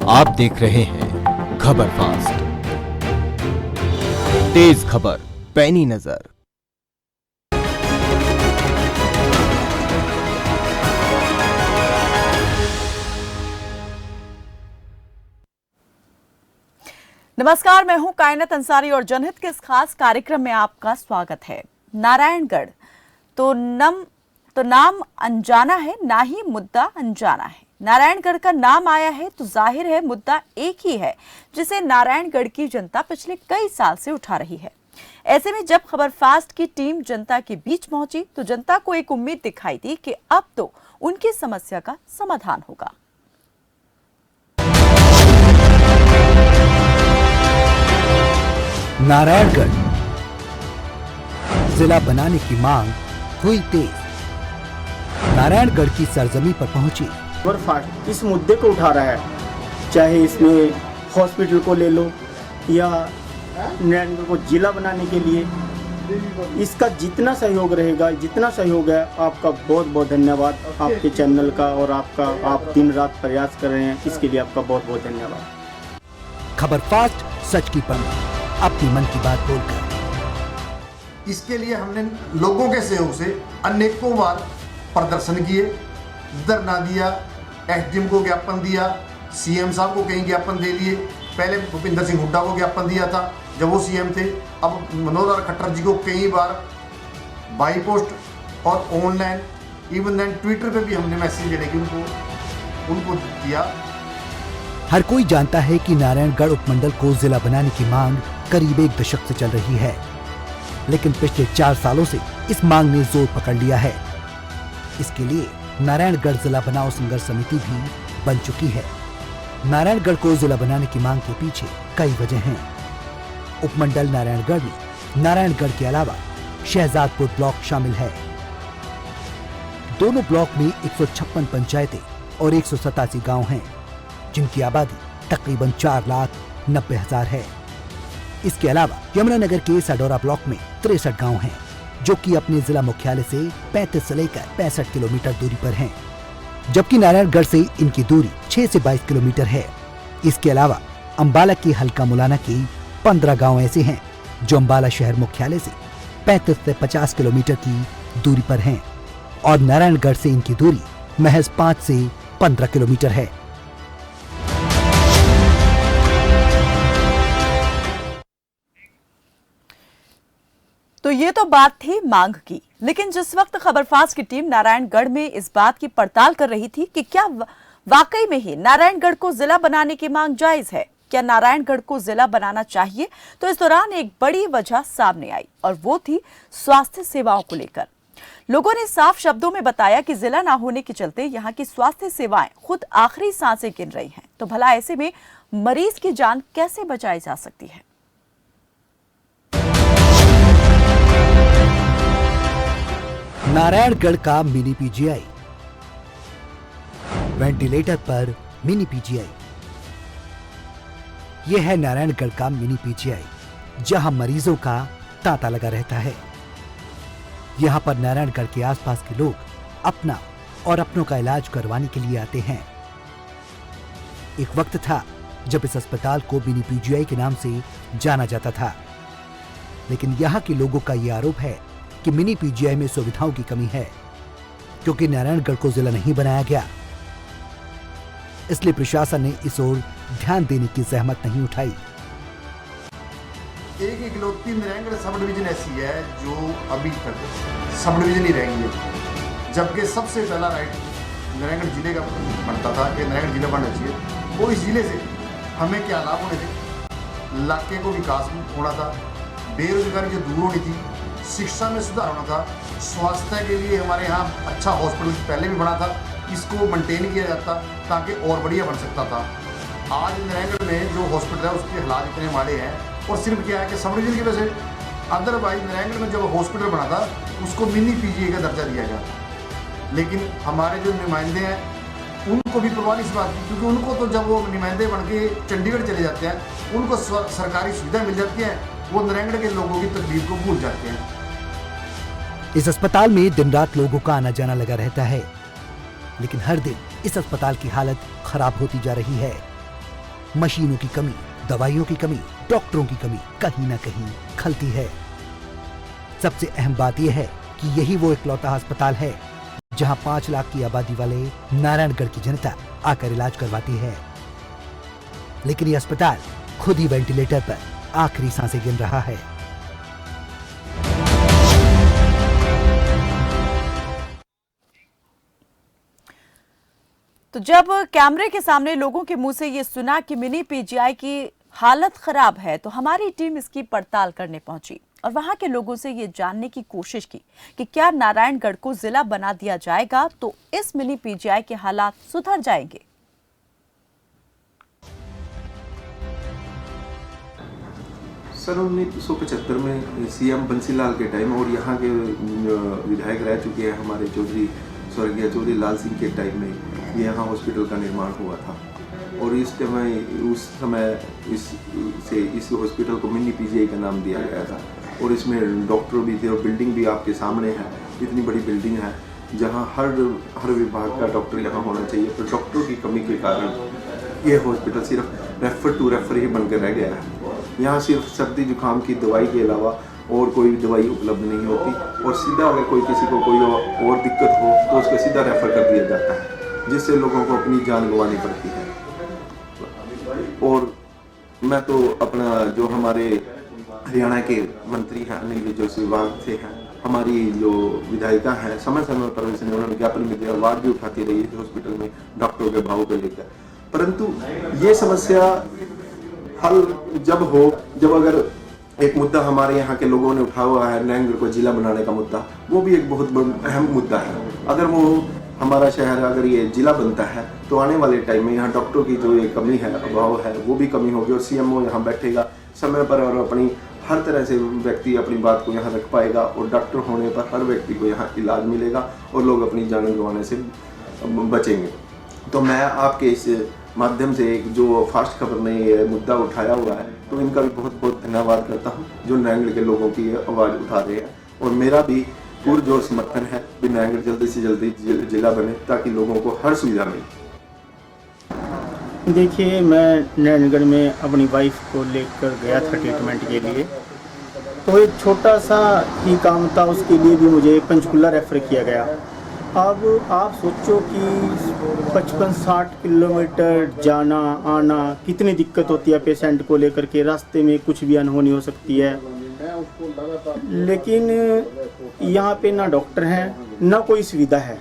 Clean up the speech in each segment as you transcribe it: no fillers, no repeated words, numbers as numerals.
आप देख रहे हैं खबर फास्ट, तेज खबर पैनी नजर। नमस्कार, मैं हूं कायनात अंसारी और जनहित के इस खास कार्यक्रम में आपका स्वागत है। नारायणगढ़ तो नाम अनजाना है, ना ही मुद्दा अनजाना है। नारायणगढ़ का नाम आया है तो जाहिर है मुद्दा एक ही है, जिसे नारायणगढ़ की जनता पिछले कई साल से उठा रही है। ऐसे में जब खबर फास्ट की टीम जनता के बीच पहुंची तो जनता को एक उम्मीद दिखाई दी कि अब तो उनकी समस्या का समाधान होगा। नारायणगढ़ जिला बनाने की मांग हुई तेज। नारायणगढ़ की सरजमी पर पहुंची खबर फास्ट इस मुद्दे को उठा रहा है, चाहे इसमें हॉस्पिटल को ले लो या नारायणगढ़ को जिला बनाने के लिए। इसका जितना सहयोग रहेगा, जितना सहयोग है, आपका बहुत बहुत धन्यवाद। आपके चैनल का और आपका, आप दिन रात प्रयास कर रहे हैं, इसके लिए आपका बहुत बहुत धन्यवाद। खबर फास्ट, सच की पंख, अपनी मन की बात बोलकर। इसके लिए हमने लोगों के सहयोग से अनेकों बार प्रदर्शन किए, धरना दिया, एसडीएम को ज्ञापन दिया, सीएम साहब को कई ज्ञापन दे लिए। पहले भूपिंदर सिंह हुड्डा को ज्ञापन दिया था जब वो सीएम थे। अब मनोहर लाल खट्टर जी को कई बार बाई पोस्ट और ऑनलाइन, इवन देन ट्विटर पे भी हमने मैसेज देने की उनको दिया। हर कोई जानता है कि नारायणगढ़ उपमंडल को जिला बनाने की मांग करीब 1 दशक से चल रही है, लेकिन पिछले 4 सालों से इस मांग ने जोर पकड़ लिया है। इसके लिए नारायणगढ़ जिला बनाओ संघर्ष समिति भी बन चुकी है। नारायणगढ़ को जिला बनाने की मांग के पीछे कई वजह हैं। उपमंडल नारायणगढ़ में नारायणगढ़ के अलावा शहजादपुर ब्लॉक शामिल है। दोनों ब्लॉक में 156 पंचायतें और 187 गांव हैं, जिनकी आबादी तकरीबन 4,90,000 है। इसके अलावा यमुनानगर के सडोरा ब्लॉक में 63 गांव हैं, जो कि अपने जिला मुख्यालय से 35 से लेकर 65 किलोमीटर दूरी पर हैं, जबकि नारायणगढ़ से इनकी दूरी 6 से 22 किलोमीटर है। इसके अलावा अंबाला के हल्का मुलाना के 15 गांव ऐसे हैं जो अंबाला शहर मुख्यालय से 35 से 50 किलोमीटर की दूरी पर हैं, और नारायणगढ़ से इनकी दूरी महज 5 से 15 किलोमीटर है। तो ये तो बात थी मांग की, लेकिन जिस वक्त खबरफास्ट की टीम नारायणगढ़ में इस बात की पड़ताल कर रही थी कि क्या वाकई में ही नारायणगढ़ को जिला बनाने की मांग जायज है, क्या नारायणगढ़ को जिला बनाना चाहिए, तो इस दौरान एक बड़ी वजह सामने आई और वो थी स्वास्थ्य सेवाओं को लेकर। लोगों ने साफ शब्दों में बताया कि जिला ना होने के चलते यहाँ की स्वास्थ्य सेवाएं खुद आखिरी सांसें गिन रही हैं। तो भला ऐसे में मरीज की जान कैसे बचाई जा सकती है? नारायणगढ़ का मिनी पीजीआई, वेंटिलेटर पर मिनी पीजीआई। यह है नारायणगढ़ का मिनी पीजीआई, जहां मरीजों का तांता लगा रहता है। यहां पर नारायणगढ़ के आसपास के लोग अपना और अपनों का इलाज करवाने के लिए आते हैं। एक वक्त था जब इस अस्पताल को मिनी पीजीआई के नाम से जाना जाता था, लेकिन यहां के लोगों का यह आरोप है कि मिनी पीजीआई में सुविधाओं की कमी है, क्योंकि नारायणगढ़ को जिला नहीं बनाया गया। इसलिए प्रशासन ने इस ओर ध्यान देने की जहमत नहीं उठाई। एक इकलौती नारायणगढ़ सब डिवीजन ऐसी है जो अभी तक सब डिवीजन ही रहेंगे, जबकि सबसे पहला राइट नारायणगढ़ जिले का बनता था कि नारायणगढ़ जिला बनना चाहिए। वो इस जिले से हमें क्या लाभ होने थे? इलाके को विकास होना था, बेरोजगारी जो दूर होनी थी, शिक्षा में सुधार होना था, स्वास्थ्य के लिए हमारे यहाँ अच्छा हॉस्पिटल पहले भी बना था, इसको मेंटेन किया जाता ताकि और बढ़िया बन सकता था। आज नारायणगढ़ में जो हॉस्पिटल है उसके हालात इतने माड़े हैं, और सिर्फ क्या है कि सब डिवीजन की वजह से। अदरवाइज नारायणगढ़ में जब हॉस्पिटल बना था उसको मिनी पीजीआई का दर्जा दिया गया, लेकिन हमारे जो नुमाइंदे हैं उनको भी परवाह नहीं इस बात की, क्योंकि उनको तो जब वो नुमाइंदे बन के चंडीगढ़ चले जाते हैं, उनको सरकारी सुविधा मिल जाती है, वो नारायणगढ़ के लोगों की तकलीफ को भूल जाते हैं। इस अस्पताल में दिन रात लोगों का आना जाना लगा रहता है, लेकिन हर दिन इस अस्पताल की हालत खराब होती जा रही है। मशीनों की कमी, दवाइयों की कमी, डॉक्टरों की कमी कहीं ना कहीं खलती है। सबसे अहम बात यह है कि यही वो इकलौता अस्पताल है जहां 5 लाख की आबादी वाले नारायणगढ़ की जनता आकर इलाज करवाती है। लेकिन ये अस्पताल खुद ही वेंटिलेटर पर आखिरी सांसें गिन रहा है। तो जब कैमरे के सामने लोगों के मुंह से ये सुना कि मिनी पीजीआई की हालत खराब है, तो हमारी टीम इसकी पड़ताल करने पहुंची और वहां के लोगों से ये जानने की कोशिश की कि क्या नारायणगढ़ को जिला बना दिया जाएगा तो इस मिनी पीजीआई के हालात सुधर जाएंगे। सन 1975 में सीएम बंसीलाल के टाइम और यहाँ के विधायक रह चुके हैं हमारे चौधरी स्वर्गीय चौधरी लाल सिंह के टाइम में ये यहाँ हॉस्पिटल का निर्माण हुआ था। और उस समय इस हॉस्पिटल को मिनी पीजीआई का नाम दिया गया था। और इसमें डॉक्टर भी थे और बिल्डिंग भी आपके सामने है। इतनी बड़ी बिल्डिंग है जहाँ हर विभाग का डॉक्टर यहाँ होना चाहिए, पर डॉक्टरों की कमी के कारण ये हॉस्पिटल सिर्फ रेफर टू रेफर ही बनकर रह गया है। यहाँ सिर्फ सर्दी जुकाम की दवाई के अलावा और कोई दवाई उपलब्ध नहीं होती और सीधा अगर किसी को कोई और दिक्कत हो तो उसको सीधा रेफर कर दिया जाता है, जिससे लोगों को अपनी जान गंवानी पड़ती है। और मैं तो अपना जो हमारे हरियाणा के मंत्री हैं अनिल विजय विभाग से हैं, हमारी जो विधायिका हैं, समय समय पर उन्होंने ज्ञापन भी दिया, आवाज भी उठाती रही है हॉस्पिटल में डॉक्टरों के भाव को लेकर। परंतु ये समस्या हल जब अगर एक मुद्दा हमारे यहाँ के लोगों ने उठाया हुआ है, नारायणगढ़ को जिला बनाने का मुद्दा, वो भी एक बहुत अहम मुद्दा है। अगर वो हमारा शहर अगर ये जिला बनता है तो आने वाले टाइम में यहाँ डॉक्टरों की जो ये कमी है, अभाव है, वो भी कमी होगी और सीएमओ यहाँ बैठेगा समय पर और अपनी हर तरह से व्यक्ति अपनी बात को यहाँ रख पाएगा और डॉक्टर होने पर हर व्यक्ति को यहाँ इलाज मिलेगा और लोग अपनी जान गंवाने से बचेंगे। तो मैं आपके इस माध्यम से एक जो फास्ट खबर ने ये मुद्दा उठाया हुआ है, तो इनका भी बहुत बहुत धन्यवाद करता हूँ जो नारायणगढ़ के लोगों की आवाज़ उठा रहे हैं। और मेरा भी पुरजोर समर्थन है कि नारायणगढ़ जल्दी से जल्दी जिला बने ताकि लोगों को हर सुविधा मिले। देखिए, मैं नारायणगढ़ में अपनी वाइफ को लेकर गया था ट्रीटमेंट के लिए, तो एक छोटा सा ही काम था, उसके लिए भी मुझे पंचकुला रेफ़र किया गया। अब आप सोचो कि 55-60 किलोमीटर जाना आना कितनी दिक्कत होती है पेशेंट को लेकर के, रास्ते में कुछ भी अनहोनी हो सकती है। लेकिन यहाँ पे ना डॉक्टर हैं ना कोई सुविधा है,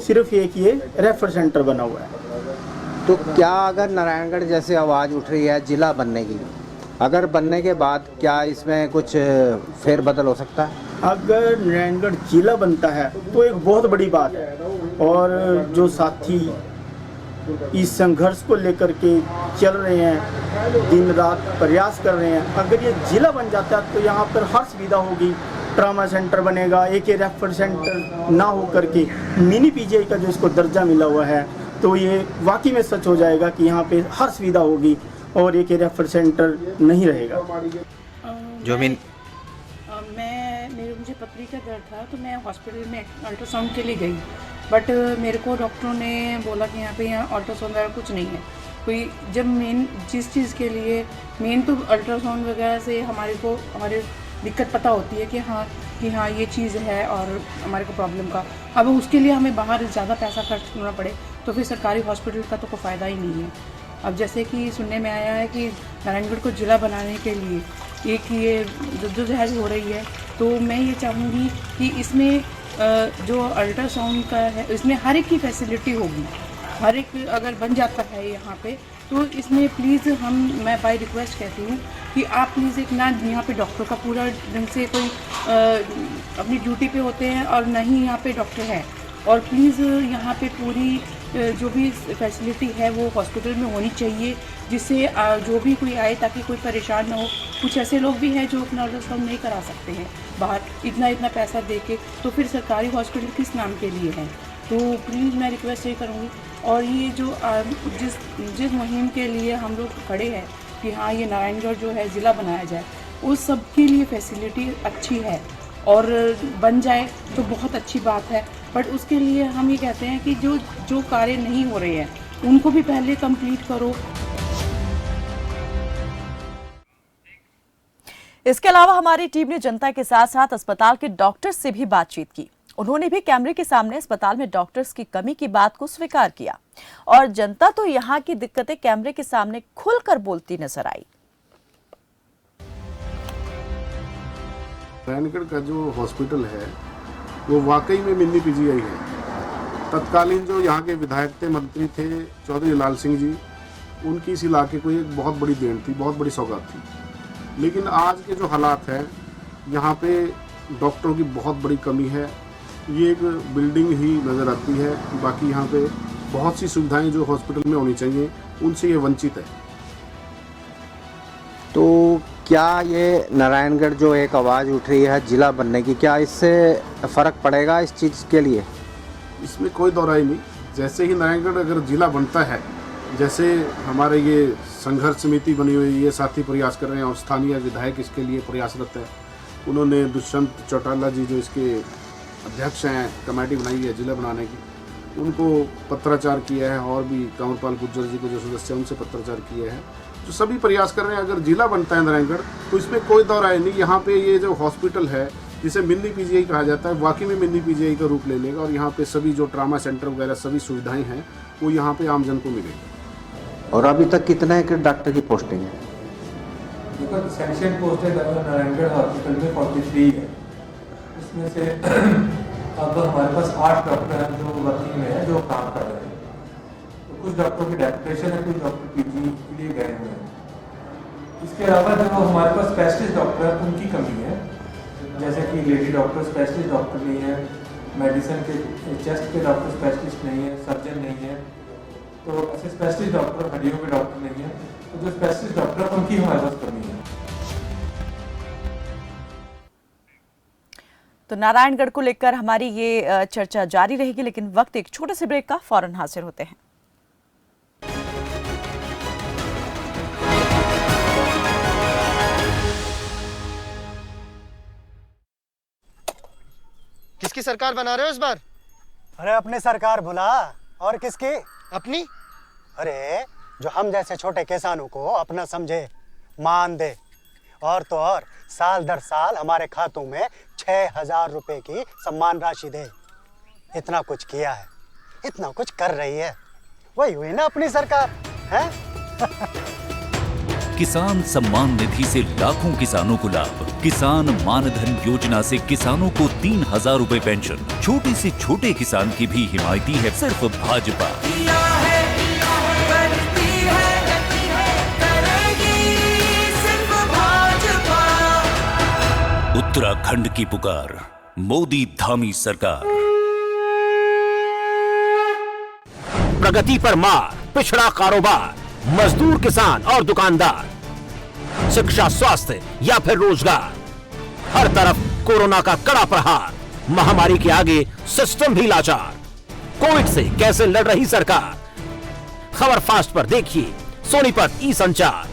सिर्फ एक ये रेफर सेंटर बना हुआ है। तो क्या अगर नारायणगढ़ जैसे आवाज़ उठ रही है जिला बनने की, अगर बनने के बाद क्या इसमें कुछ फेरबदल हो सकता है? अगर नारायणगढ़ जिला बनता है तो एक बहुत बड़ी बात है। और जो साथी इस संघर्ष को लेकर के चल रहे हैं, दिन रात प्रयास कर रहे हैं, अगर ये जिला बन जाता है तो यहाँ पर हर सुविधा होगी। ट्रामा सेंटर बनेगा, एक रेफर सेंटर ना हो करके मिनी पीजीआई का जो इसको दर्जा मिला हुआ है, तो ये वाकई में सच हो जाएगा कि यहाँ पे हर सुविधा होगी और एक रेफर सेंटर नहीं रहेगा। मुझे पथरी का दर्द था तो मैं हॉस्पिटल में अल्ट्रासाउंड के लिए गई, बट मेरे को डॉक्टरों ने बोला कि यहाँ पे अल्ट्रासाउंड वगैरह कुछ नहीं है कोई। जब मेन जिस चीज़ के लिए मेन तो अल्ट्रासाउंड वगैरह से हमारी दिक्कत पता होती है कि हाँ ये चीज़ है और हमारे को प्रॉब्लम का, अब उसके लिए हमें बाहर ज़्यादा पैसा खर्च करना पड़े तो फिर सरकारी हॉस्पिटल का तो कोई फ़ायदा ही नहीं है। अब जैसे कि सुनने में आया है कि नारायणगढ़ को जिला बनाने के लिए एक ये जद्दोजहद हो रही है, तो मैं ये चाहूँगी कि इसमें जो अल्ट्रासाउंड का है इसमें हर एक की फैसिलिटी होगी, हर एक अगर बन जाता है यहाँ पे तो इसमें प्लीज़ मैं बाय रिक्वेस्ट कहती हूँ कि आप प्लीज़ एक ना यहाँ पे डॉक्टर का पूरा ढंग से कोई अपनी ड्यूटी पे होते हैं और ना ही यहाँ पे डॉक्टर है, और प्लीज़ यहाँ पे पूरी जो भी फैसिलिटी है वो हॉस्पिटल में होनी चाहिए, जिससे जो भी कोई आए ताकि कोई परेशान ना हो। कुछ ऐसे लोग भी हैं जो अपना अल्ट्रासाउंड नहीं करा सकते हैं बाहर इतना पैसा दे के, तो फिर सरकारी हॉस्पिटल किस नाम के लिए है। तो प्लीज़ मैं रिक्वेस्ट ये करूँगी, और ये जो जिस मुहिम के लिए हम लोग खड़े हैं कि हाँ ये नारायणगढ़ जो है ज़िला बनाया जाए, उस सब के लिए फैसिलिटी अच्छी है और बन जाए तो बहुत अच्छी बात है। बट उसके लिए हम ये कहते हैं कि जो कार्य नहीं हो रहे हैं उनको भी पहले कंप्लीट करो। इसके अलावा हमारी टीम ने जनता के साथ साथ अस्पताल के डॉक्टर्स से भी बातचीत की। उन्होंने भी कैमरे के सामने अस्पताल में डॉक्टर्स की कमी की बात को स्वीकार किया और जनता तो यहाँ की दिक्कतें कैमरे के सामने खुलकर बोलती नजर आई। नारायणगढ़ का जो हॉस्पिटल है वो वाकई में मिनी पीजीआई है। तत्कालीन जो यहाँ के विधायक थे, मंत्री थे, चौधरी लाल सिंह जी, उनकी इस इलाके को एक बहुत बड़ी देन थी, बहुत बड़ी सौगात थी। लेकिन आज के जो हालात हैं, यहाँ पे डॉक्टरों की बहुत बड़ी कमी है। ये एक बिल्डिंग ही नज़र आती है, बाकी यहाँ पे बहुत सी सुविधाएं जो हॉस्पिटल में होनी चाहिए उनसे ये वंचित है। तो क्या ये नारायणगढ़ जो एक आवाज़ उठ रही है जिला बनने की, क्या इससे फ़र्क पड़ेगा इस चीज़ के लिए? इसमें कोई दो राय नहीं। जैसे ही नारायणगढ़ अगर जिला बनता है, जैसे हमारे ये संघर्ष समिति बनी हुई है, ये साथी प्रयास कर रहे हैं और स्थानीय विधायक इसके लिए प्रयासरत है। उन्होंने दुष्यंत चौटाला जी जो इसके अध्यक्ष हैं, कमेटी बनाई है जिला बनाने की, उनको पत्राचार किया है और भी कंवरपाल गुर्जर जी को जो सदस्य हैं उनसे पत्राचार किया है। जो सभी प्रयास कर रहे हैं, अगर जिला बनता है नारायणगढ़ तो इसमें कोई दो राय नहीं। यहाँ पे ये जो हॉस्पिटल है जिसे मिनी पीजीआई कहा जाता है, वाकई में मिनी पीजीआई का रूप ले लेगा और यहाँ पे सभी जो ट्रामा सेंटर वगैरह सभी सुविधाएं हैं वो यहाँ पे आमजन को मिलेगी। और अभी तक कितने के डॉक्टर की पोस्टिंग है? देखो, सैंक्शन पोस्ट है नारायणगढ़ हॉस्पिटल में 43 है। इसमें से अब हमारे पास 8 डॉक्टर हैं जो वर्किंग में है, जो काम कर रहे हैं। तो कुछ डॉक्टरों की डेपुटेशन है, कुछ डॉक्टर पीजी के लिए गए हुए हैं। इसके अलावा जो हमारे पास स्पेशलिस्ट डॉक्टर हैं उनकी कमी है, जैसे कि लेडी डॉक्टर स्पेशलिस्ट डॉक्टर नहीं है, मेडिसिन के चेस्ट के डॉक्टर स्पेशलिस्ट नहीं है, सर्जन नहीं है, तो ऐसे स्पेशलिस्ट डॉक्टर, हड्डियों के डॉक्टर नहीं है। तो जो स्पेशलिस्ट डॉक्टर उनकी हमारे पास कमी है। तो नारायणगढ़ को लेकर हमारी ये चर्चा जारी रहेगी, लेकिन वक्त एक छोटे से ब्रेक का, फौरन हाजिर होते हैं। किसकी सरकार बना रहे हो इस बार? अरे अपनी सरकार भुला, और किसकी? अपनी? अरे जो हम जैसे छोटे किसानों को अपना समझे, मान दे, और तो और साल दर साल हमारे खातों में 6,000 रुपए की सम्मान राशि दे। इतना कुछ किया है, इतना कुछ कर रही है, वही हुई ना अपनी सरकार है। किसान सम्मान निधि से लाखों किसानों को लाभ। किसान मानधन योजना से किसानों को 3,000 रुपए पेंशन। छोटे से छोटे किसान की भी हिमायती है सिर्फ भाजपा। उत्तराखंड की पुकार, मोदी धामी सरकार। प्रगति पर मार, पिछड़ा कारोबार, मजदूर, किसान और दुकानदार, शिक्षा, स्वास्थ्य या फिर रोजगार, हर तरफ कोरोना का कड़ा प्रहार। महामारी के आगे सिस्टम भी लाचार। कोविड से कैसे लड़ रही सरकार, खबर फास्ट पर देखिए सोनीपत ई संचार।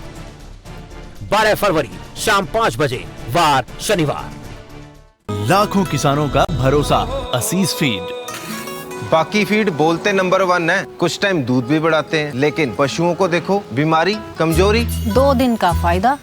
12 फरवरी शाम 5 बजे, वार शनिवार। लाखों किसानों का भरोसा असीस फीड। बाकी फीड बोलते नंबर 1 है, कुछ टाइम दूध भी बढ़ाते हैं, लेकिन पशुओं को देखो, बीमारी, कमजोरी। 2 दिन का फायदा,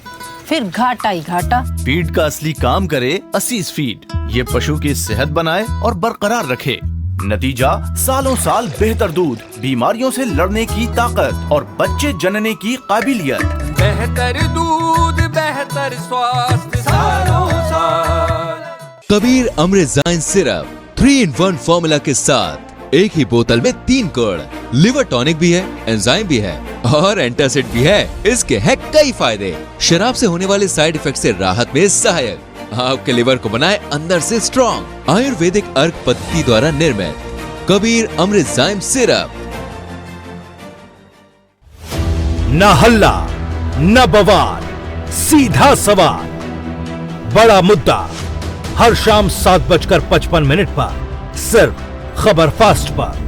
फिर घाटा ही घाटा। फीड का असली काम करे असीस फीड। ये पशु की सेहत बनाए और बरकरार रखे। नतीजा सालों साल बेहतर दूध, बीमारियों से लड़ने की ताकत और बच्चे जनने की काबिलियत। बेहतर दूध, बेहतर स्वास्थ्य सालों साल। कबीर अमृतजाइन सिरप 3-in-1 फॉर्मूला के साथ एक ही बोतल में 3 गुण। लिवर टॉनिक भी है, एंजाइम भी है और एंटासिड भी है। इसके है कई फायदे। शराब से होने वाले साइड इफेक्ट से राहत में सहायक। आपके लिवर को बनाए अंदर से स्ट्रॉन्ग। आयुर्वेदिक अर्क पद्धति द्वारा निर्मित कबीर अमृतजाइन सिरप। न हल्ला न बवाल, सीधा सवाल, बड़ा मुद्दा, हर शाम 7:55 पर सिर्फ खबर फास्ट पर।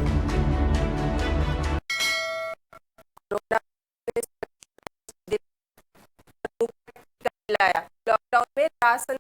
लॉकडाउन में राशन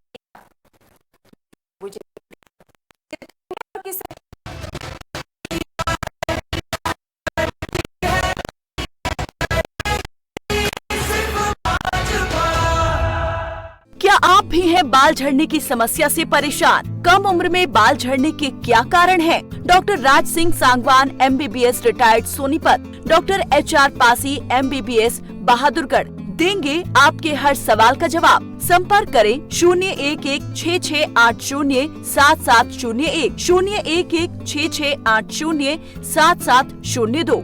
क्या भी हैं बाल झड़ने की समस्या से परेशान? कम उम्र में बाल झड़ने के क्या कारण हैं? Doctor Raj Singh Sangwan MBBS retired Sonipat, doctor HR Pasi MBBS Bahadurgarh देंगे आपके हर सवाल का जवाब। संपर्क करें 01166807701 01166807702।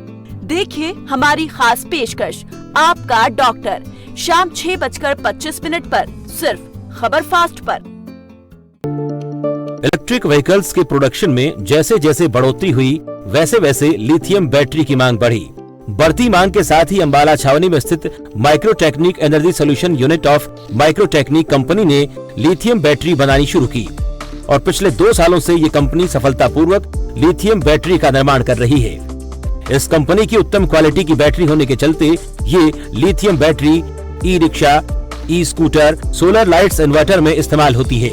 देखिए हमारी खास पेशकश, आपका डॉक्टर, शाम 6:25 पर सिर्फ खबर फास्ट पर। इलेक्ट्रिक व्हीकल्स के प्रोडक्शन में जैसे जैसे बढ़ोतरी हुई, वैसे वैसे लिथियम बैटरी की मांग बढ़ी। बढ़ती मांग के साथ ही अंबाला छावनी में स्थित Microtechnic energy solution unit of Microtechnic company ने लिथियम बैटरी बनानी शुरू की और पिछले 2 सालों से ये कंपनी सफलतापूर्वक लिथियम बैटरी का निर्माण कर रही है। इस कंपनी की उत्तम क्वालिटी की बैटरी होने के चलते ये lithium battery e rickshaw, e scooter, solar lights, inverter में इस्तेमाल होती है,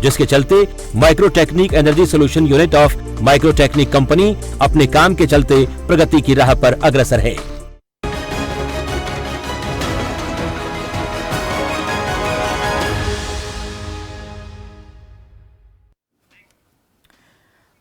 जिसके चलते Microtechnic energy solution unit of Microtechnic company अपने काम के चलते प्रगति की राह पर अग्रसर है।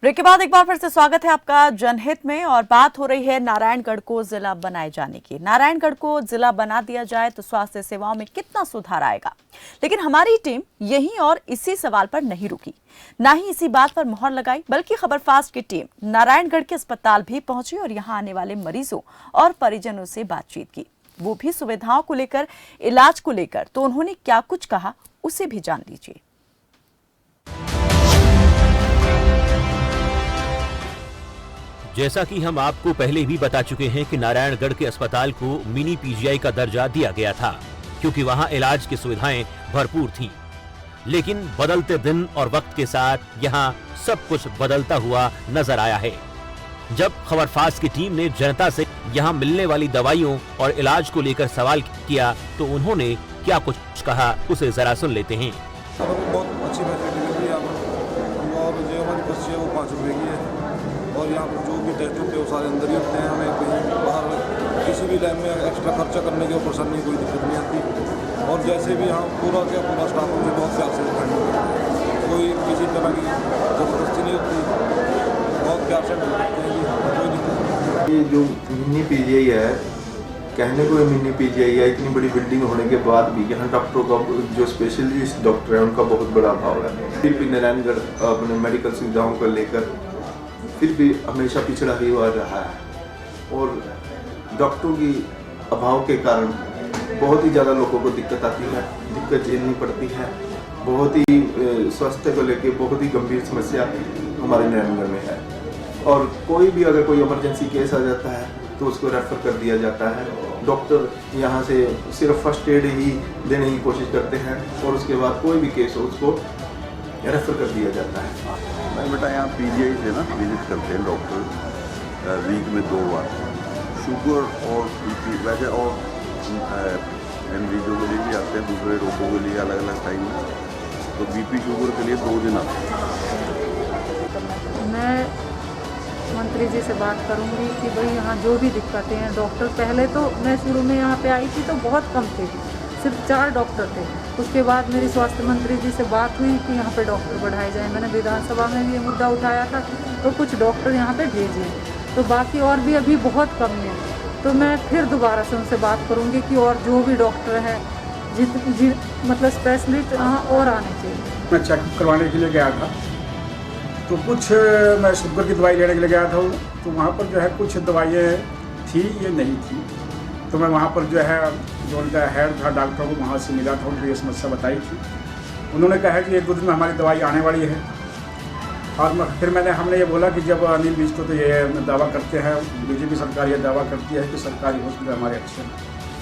ब्रेक के बाद एक बार फिर से स्वागत है आपका जनहित में, और बात हो रही है नारायणगढ़ को जिला बनाए जाने की। नारायणगढ़ को जिला बना दिया जाए तो स्वास्थ्य सेवाओं में कितना सुधार आएगा? लेकिन हमारी टीम यहीं और इसी सवाल पर नहीं रुकी, ना ही इसी बात पर मोहर लगाई, बल्कि खबर फास्ट की टीम नारायणगढ़ के अस्पताल भी पहुंची और यहां आने वाले मरीजों और परिजनों से बातचीत की, वो भी सुविधाओं को लेकर, इलाज को लेकर। तो उन्होंने क्या कुछ कहा उसे भी जान लीजिए। जैसा कि हम आपको पहले भी बता चुके हैं कि नारायणगढ़ के अस्पताल को मिनी PGI का दर्जा दिया गया था, क्योंकि वहां इलाज की सुविधाएं भरपूर थीं। लेकिन बदलते दिन और वक्त के साथ यहां सब कुछ बदलता हुआ नजर आया है। जब खबर फास्ट की टीम ने जनता से यहां मिलने वाली दवाइयों और इलाज को लेकर सवाल किया तो उन्होंने क्या कुछ कहा, उसे जरा सुन लेते हैं। बहुत अच्छी फैसिलिटी मिली है और जो हमारी पर्ची है वो 5 रुपये की है, और यहाँ पर जो भी टेस्ट होते हैं वो सारे अंदर ही होते हैं। हमें कहीं बाहर किसी भी टाइम में एक्स्ट्रा खर्चा करने की परेशानी कोई दिक्कत नहीं आती। और जैसे भी यहाँ पूरा स्टाफ हमसे बहुत प्यार से हैंडल करते हैं, कोई किसी तरह की जबरदस्ती नहीं होती, बहुत प्यार से हैंडल करते हैं, कोई दिक्कत नहीं। ये जो मिनी PGI है, कहने को मिनी PGI है, इतनी बड़ी बिल्डिंग होने के बाद भी यहाँ डॉक्टरों का, जो स्पेशलिस्ट डॉक्टर है उनका बहुत बड़ा अभाव है। फिर भी नारायणगढ़ अपने मेडिकल सुविधाओं को लेकर फिर भी हमेशा पिछड़ा ही हुआ रहा है, और डॉक्टरों की अभाव के कारण बहुत ही ज़्यादा लोगों को दिक्कत आती है, दिक्कत झेलनी पड़ती है। बहुत ही स्वास्थ्य को लेकर बहुत ही गंभीर समस्या हमारे नारायणगढ़ में है, और कोई भी अगर कोई इमरजेंसी केस आ जाता है तो उसको रेफर कर दिया जाता है। डॉक्टर यहाँ से सिर्फ फर्स्ट एड ही देने की कोशिश करते हैं, और उसके बाद कोई भी केस हो उसको रेफर कर दिया जाता है। नहीं बेटा, यहाँ PGI से ना विजिट करते हैं डॉक्टर वीक में 2 बार, शुगर और BP वैसे, और मरीजों के लिए भी आते हैं, दूसरे रोगों के लिए अलग अलग टाइम में। तो BP शुगर के लिए 2 दिन आते हैं। मैं मंत्री जी से बात करूंगी कि भाई यहाँ जो भी दिक्कतें हैं, डॉक्टर पहले तो मैं शुरू में यहाँ पे आई थी तो बहुत कम थे, सिर्फ 4 डॉक्टर थे। उसके बाद मेरी स्वास्थ्य मंत्री जी से बात हुई कि यहाँ पे डॉक्टर बढ़ाए जाएं। मैंने विधानसभा में भी ये मुद्दा उठाया था, तो कुछ डॉक्टर यहाँ पे भेजे, तो बाकी और भी अभी बहुत कमी है। तो मैं फिर दोबारा से उनसे बात करूँगी कि और जो भी डॉक्टर हैं मतलब स्पेशलिस्ट यहाँ और आने चाहिए। मैं चेकअप करवाने के लिए गया था, तो कुछ मैं शुगर की दवाई लेने के लिए गया था, तो वहाँ पर जो है कुछ दवाइयाँ थी, ये नहीं थी। तो मैं वहाँ पर जो है, जो उनका हेड था डॉक्टर को वहाँ से मिला था, उनको ये समस्या बताई थी। उन्होंने कहा कि 1-2 दिन में हमारी दवाई आने वाली है। और फिर हमने ये बोला कि जब अनिल विज तो ये दावा करते हैं, BJP सरकार ये दावा करती है कि सरकारी हॉस्पिटल हमारे अच्छे हैं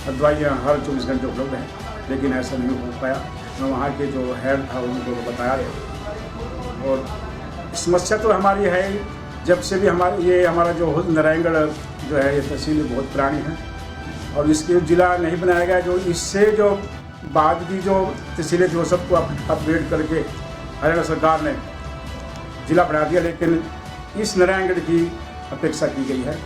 और दवाइयाँ हर 24 घंटे उपलब्ध हैं, लेकिन ऐसा नहीं हो पाया। मैं वहाँ के जो हेड था उनको बताया, और समस्या तो हमारी है जब से भी हमारा जो नारायणगढ़ जो है ये तहसील बहुत पुरानी है, और इसके जिला नहीं बनाया गया। जो इससे जो बाद की जो तहसीलें थी वो सबको अपग्रेड करके हरियाणा सरकार ने जिला बना दिया, लेकिन इस नारायणगढ़ की अपेक्षा की गई है,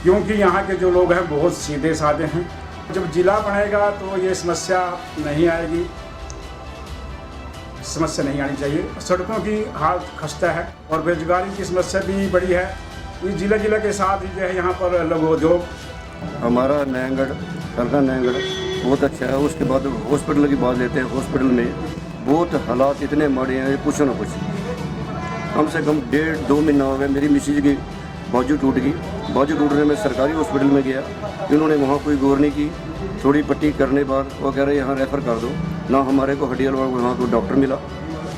क्योंकि यहाँ के जो लोग हैं बहुत सीधे साधे हैं। जब जिला बनेगा तो ये समस्या नहीं आएगी। समस्या नहीं आनी चाहिए। सड़कों की हालत खस्ता है और बेरोजगारी की समस्या भी बड़ी है। इस जिला के साथ ही जो है यहाँ पर लघु उद्योग। हमारा नयांगढ़ हल्का नयांगढ़ बहुत अच्छा है। उसके बाद हॉस्पिटल की बात लेते हैं। हॉस्पिटल में बहुत हालात इतने माड़े हैं, पूछो ना कुछ। कम से कम 1.5-2 महीना हो गया। मेरी मिसेज की बाजू टूट गई। बाजू टूटने में सरकारी हॉस्पिटल में गया, इन्होंने वहाँ कोई गौर नहीं की। थोड़ी पट्टी करने बाद वो कह रहे यहाँ रेफ़र कर दो। ना हमारे को हड्डी वाला वहाँ को डॉक्टर मिला।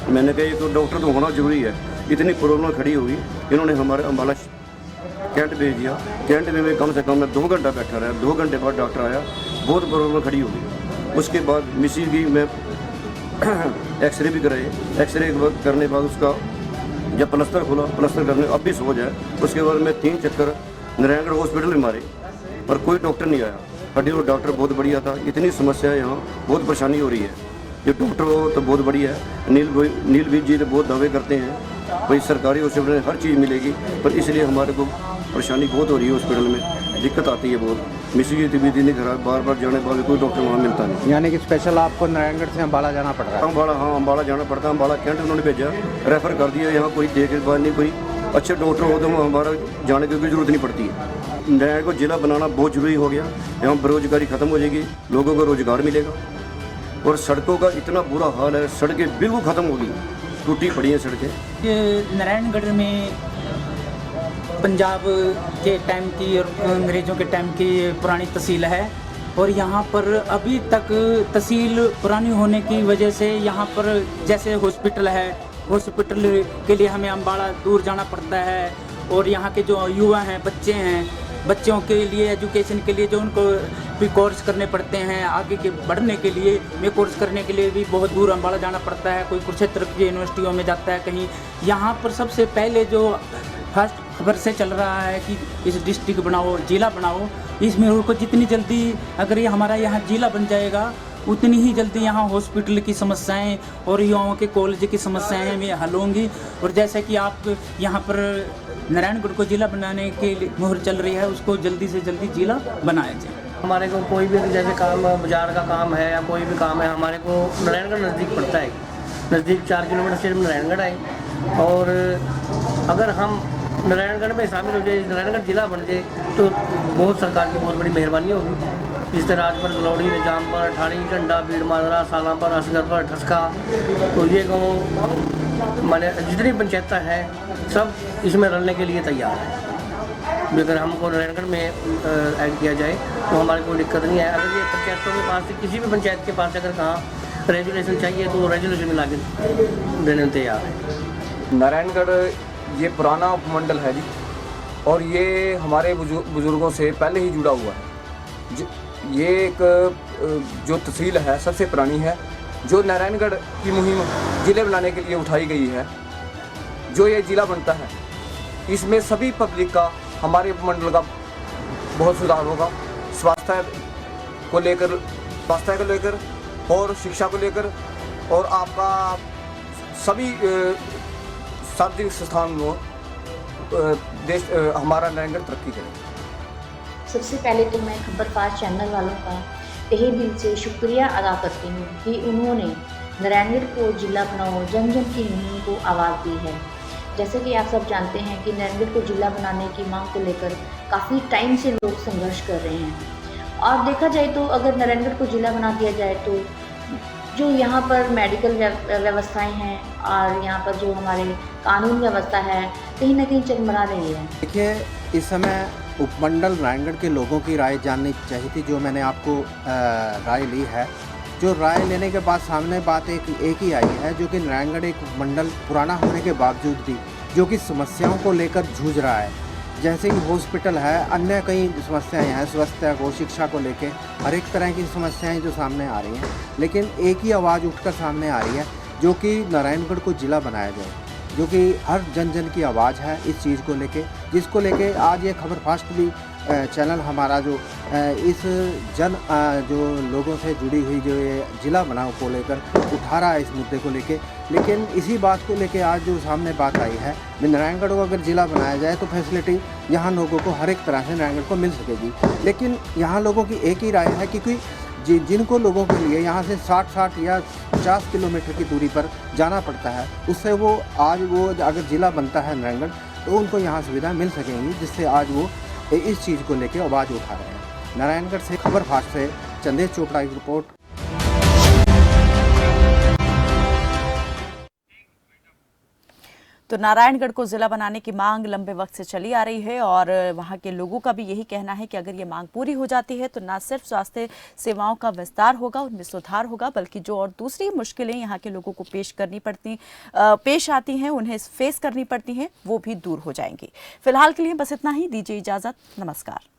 मैंने कहा ये तो डॉक्टर तो होना ज़रूरी है। इतनी प्रॉब्लम खड़ी हुई, इन्होंने हमारे अम्बाला कैंट भेज दिया। कैंट में कम से कम मैं 2 घंटा बैठा रहा। 2 घंटे बाद डॉक्टर आया, बहुत प्रॉब्लम खड़ी हो गई। उसके बाद मिसिज की मैं एक्सरे भी कराए। एक्सरे करने बाद उसका जब प्लस्तर खोला, प्लस्तर करने अब भी सो जाए। उसके बाद मैं 3 चक्कर नारायणगढ़ हॉस्पिटल में मारे, पर कोई डॉक्टर नहीं आया। हड्डी और डॉक्टर बहुत बढ़िया था। इतनी समस्या है यहाँ, बहुत परेशानी हो रही है। जो डॉक्टर हो तो बहुत बढ़िया है। नीलवीर जी तो बहुत दावे करते हैं भाई सरकारी हॉस्पिटल में हर चीज़ मिलेगी, पर इसलिए हमारे को परेशानी बहुत हो रही है। हॉस्पिटल में दिक्कत आती है बहुत। मिसी की तबीयत नहीं खराब, बार बार जाने बाद कोई डॉक्टर वहाँ मिलता नहीं। यानी कि स्पेशल आपको नारायणगढ़ से अम्बाला जाना पड़ रहा है? अम्बाला, हाँ अम्बाला जाना पड़ता है। अम्बाला कैंट उन्होंने भेजा, रेफ़र कर दिया। यहाँ कोई देखभाल नहीं, कोई अच्छे डॉक्टर हो तो हमारा जाने की कोई ज़रूरत नहीं पड़ती है। नारायणगढ़ को जिला बनाना बहुत ज़रूरी हो गया। यहाँ बेरोजगारी ख़त्म हो जाएगी, लोगों को रोज़गार मिलेगा। और सड़कों का इतना बुरा हाल है, सड़कें बिल्कुल ख़त्म हो गई, टूटी पड़ी हैं सड़कें। ये नारायणगढ़ में पंजाब के टाइम की और अंग्रेज़ों के टाइम की पुरानी तहसील है और यहाँ पर अभी तक तहसील पुरानी होने की वजह से यहाँ पर जैसे हॉस्पिटल है, हॉस्पिटल के लिए हमें अम्बाला दूर जाना पड़ता है। और यहाँ के जो युवा हैं, बच्चे हैं, बच्चों के लिए एजुकेशन के लिए जो उनको भी कोर्स करने पड़ते हैं, आगे के बढ़ने के लिए में कोर्स करने के लिए भी बहुत दूर अम्बाला जाना पड़ता है। कोई कुरुक्षेत्र की यूनिवर्सिटियों में जाता है कहीं। यहाँ पर सबसे पहले जो फर्स्ट खबर से चल रहा है कि इस डिस्ट्रिक्ट बनाओ, जिला बनाओ। इसमें उनको जितनी जल्दी अगर ये हमारा यहाँ जिला बन जाएगा उतनी ही जल्दी यहाँ हॉस्पिटल की समस्याएं और युवाओं के कॉलेज की समस्याएं में हल होंगी। और जैसे कि आप यहाँ पर नारायणगढ़ को जिला बनाने के लिए मुहर चल रही है, उसको जल्दी से जल्दी जिला बनाया जाए। हमारे को कोई भी जैसे काम बाजार का काम है या कोई भी काम है, हमारे को नारायणगढ़ नज़दीक पड़ता है। नज़दीक 4 किलोमीटर से नारायणगढ़ है। और अगर हम नारायणगढ़ में शामिल हो जाए, नारायणगढ़ जिला बन जाए तो बहुत सरकार की बहुत बड़ी मेहरबानी होगी। इस तरह राजपुर, गलौड़ी, निजामपुर, ठाणी, टंडा, भीड़, माजरा, सालांपुर, असगरपुर, ठसका, तो ये गाँव माने जितनी पंचायतें हैं सब इसमें रलने के लिए तैयार है। अगर हमको नारायणगढ़ में ऐड किया जाए तो हमारी कोई दिक्कत नहीं है। अगर ये पंचायतों के पास किसी भी पंचायत के पास अगर कहाँ रेजुलेशन चाहिए तो रेजुलेशन में लाके देने में तैयार है। नारायणगढ़ ये पुराना उपमंडल है जी, और ये हमारे बुजुर्गों से पहले ही जुड़ा हुआ है। ये एक जो तहसील है सबसे पुरानी है, जो नारायणगढ़ की मुहिम ज़िले बनाने के लिए उठाई गई है। जो ये ज़िला बनता है इसमें सभी पब्लिक का, हमारे उपमंडल का बहुत सुधार होगा। स्वास्थ्य को लेकर और शिक्षा को लेकर और आपका सभी सार्वजनिक संस्थानों देश हमारा नारायणगढ़ तरक्की करेगा। सबसे पहले तो मैं खबरफास्ट चैनल वालों का तहे दिल से शुक्रिया अदा करती हूँ कि उन्होंने नारायणगढ़ को जिला बनाओ जन जन की मुहिम को आवाज़ दी है। जैसे कि आप सब जानते हैं कि नारायणगढ़ को जिला बनाने की मांग को लेकर काफ़ी टाइम से लोग संघर्ष कर रहे हैं। और देखा जाए तो अगर नारायणगढ़ को जिला बना दिया जाए तो जो यहाँ पर मेडिकल व्यवस्थाएं हैं और यहाँ पर जो हमारे कानून व्यवस्था है कहीं ना कहीं चरमरा रही है। देखिए, इस समय उपमंडल नारायणगढ़ के लोगों की राय जाननी चाहिए थी, जो मैंने आपको राय ली है। जो राय लेने के बाद सामने बात एक ही आई है, जो कि नारायणगढ़ एक उपमंडल पुराना होने के बावजूद भी जो कि समस्याओं को लेकर जूझ रहा है। जैसे कि हॉस्पिटल है, अन्य कई समस्याएं हैं, स्वास्थ्य को, शिक्षा को लेके हर एक तरह की समस्याएं जो सामने आ रही हैं, लेकिन एक ही आवाज़ उठकर सामने आ रही है जो कि नारायणगढ़ को जिला बनाया जाए, जो कि हर जन जन की आवाज़ है इस चीज़ को लेके, जिसको लेके आज ये खबरफास्ट भी चैनल हमारा जो इस जो लोगों से जुड़ी हुई जो ये जिला बनाओ को लेकर उठा रहा है इस मुद्दे को लेके। लेकिन इसी बात को लेके आज जो सामने बात आई है, नारायणगढ़ को अगर जिला बनाया जाए तो फैसिलिटी यहाँ लोगों को हर एक तरह से नारायणगढ़ को मिल सकेगी। लेकिन यहाँ लोगों की एक ही राय है, क्योंकि जिनको लोगों के लिए यहाँ से 60 या 50 किलोमीटर की दूरी पर जाना पड़ता है, उससे वो आज वो अगर ज़िला बनता है नारायणगढ़ तो उनको यहाँ सुविधा मिल सकेंगी, जिससे आज वो इस चीज़ को लेकर आवाज़ उठा रहे हैं। नारायणगढ़ से खबर फास्ट से चंदेश चोपड़ा की रिपोर्ट। तो नारायणगढ़ को जिला बनाने की मांग लंबे वक्त से चली आ रही है और वहां के लोगों का भी यही कहना है कि अगर ये मांग पूरी हो जाती है तो न सिर्फ स्वास्थ्य सेवाओं का विस्तार होगा, उनमें सुधार होगा, बल्कि जो और दूसरी मुश्किलें यहाँ के लोगों को पेश आती हैं, उन्हें फेस करनी पड़ती हैं, वो भी दूर हो जाएंगी। फिलहाल के लिए बस इतना ही। दीजिए इजाजत। नमस्कार।